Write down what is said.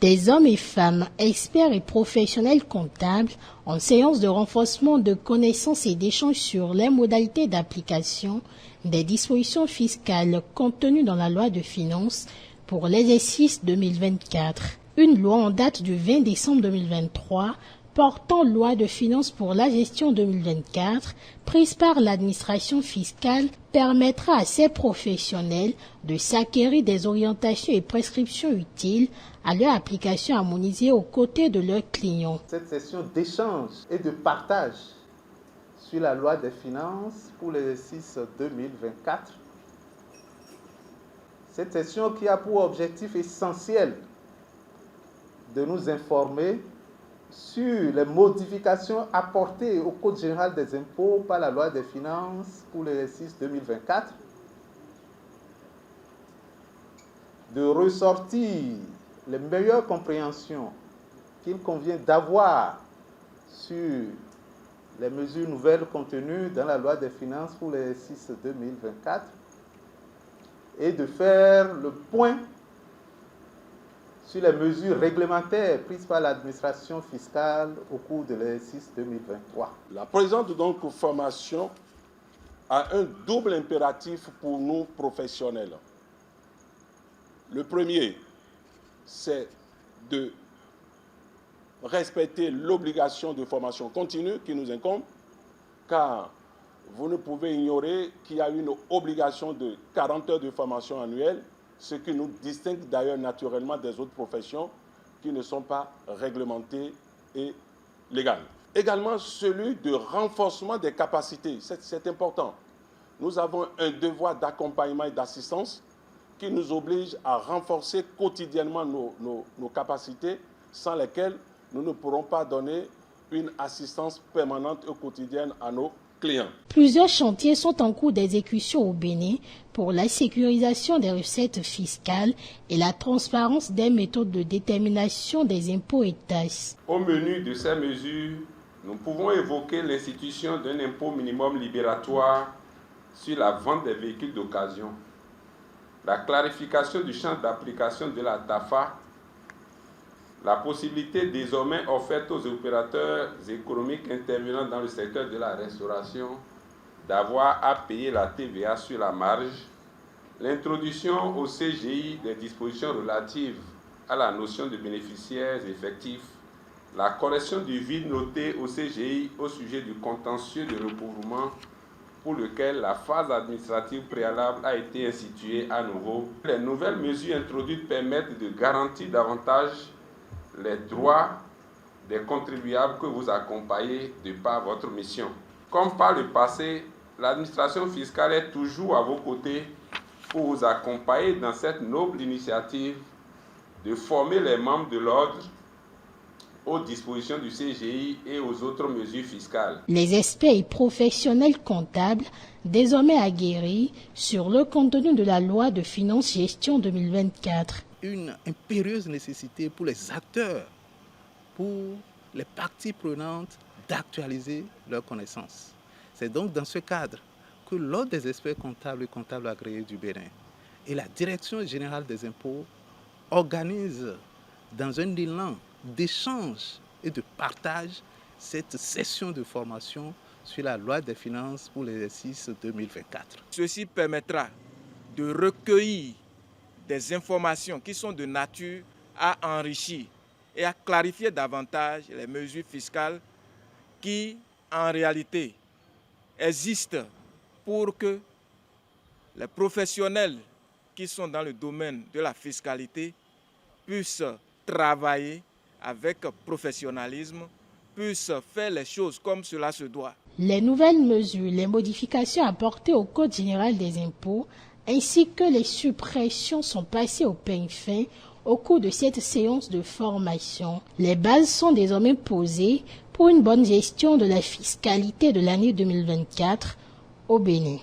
Des hommes et femmes, experts et professionnels comptables, en séance de renforcement de connaissances et d'échanges sur les modalités d'application des dispositions fiscales contenues dans la loi de finances pour l'exercice 2024. Une loi en date du 20 décembre 2023 portant loi de finances pour la gestion 2024, prise par l'administration fiscale, permettra à ces professionnels de s'acquérir des orientations et prescriptions utiles à leur application harmonisée aux côtés de leurs clients. Cette session d'échange et de partage sur la loi des finances pour l'exercice 2024, cette session qui a pour objectif essentiel de nous informer sur les modifications apportées au Code général des impôts par la loi des finances pour l'exercice 2024, de ressortir les meilleures compréhensions qu'il convient d'avoir sur les mesures nouvelles contenues dans la loi des finances pour l'exercice 2024 et de faire le point sur les mesures réglementaires prises par l'administration fiscale au cours de l'exercice 2023. La présente formation a un double impératif pour nous professionnels. Le premier, c'est de respecter l'obligation de formation continue qui nous incombe, car vous ne pouvez ignorer qu'il y a une obligation de 40 heures de formation annuelle, ce qui nous distingue d'ailleurs naturellement des autres professions qui ne sont pas réglementées et légales. Également celui de renforcement des capacités, c'est important. Nous avons un devoir d'accompagnement et d'assistance qui nous oblige à renforcer quotidiennement nos capacités, sans lesquelles nous ne pourrons pas donner une assistance permanente et quotidienne à nos clients. Plusieurs chantiers sont en cours d'exécution au Bénin pour la sécurisation des recettes fiscales et la transparence des méthodes de détermination des impôts et taxes. Au menu de ces mesures, nous pouvons évoquer l'institution d'un impôt minimum libératoire sur la vente des véhicules d'occasion, la clarification du champ d'application de la TAFA, la possibilité désormais offerte aux opérateurs économiques intervenant dans le secteur de la restauration d'avoir à payer la TVA sur la marge, l'introduction au CGI des dispositions relatives à la notion de bénéficiaires effectifs, la correction du vide noté au CGI au sujet du contentieux de recouvrement pour lequel la phase administrative préalable a été instituée à nouveau. Les nouvelles mesures introduites permettent de garantir davantage les droits des contribuables que vous accompagnez de par votre mission. Comme par le passé, l'administration fiscale est toujours à vos côtés pour vous accompagner dans cette noble initiative de former les membres de l'ordre aux dispositions du CGI et aux autres mesures fiscales. Les experts et professionnels comptables, désormais aguerris sur le contenu de la loi de finances gestion 2024. Une impérieuse nécessité pour les acteurs, pour les parties prenantes d'actualiser leurs connaissances. C'est donc dans ce cadre que l'Ordre des experts comptables et comptables agréés du Bénin et la Direction générale des impôts organisent dans un élan d'échange et de partage cette session de formation sur la loi des finances pour l'exercice 2024. Ceci permettra de recueillir des informations qui sont de nature à enrichir et à clarifier davantage les mesures fiscales qui, en réalité, existent pour que les professionnels qui sont dans le domaine de la fiscalité puissent travailler avec professionnalisme, puissent faire les choses comme cela se doit. Les nouvelles mesures, les modifications apportées au Code général des impôts ainsi que les suppressions sont passées au peigne fin au cours de cette séance de formation. Les bases sont désormais posées pour une bonne gestion de la fiscalité de l'année 2024 au Bénin.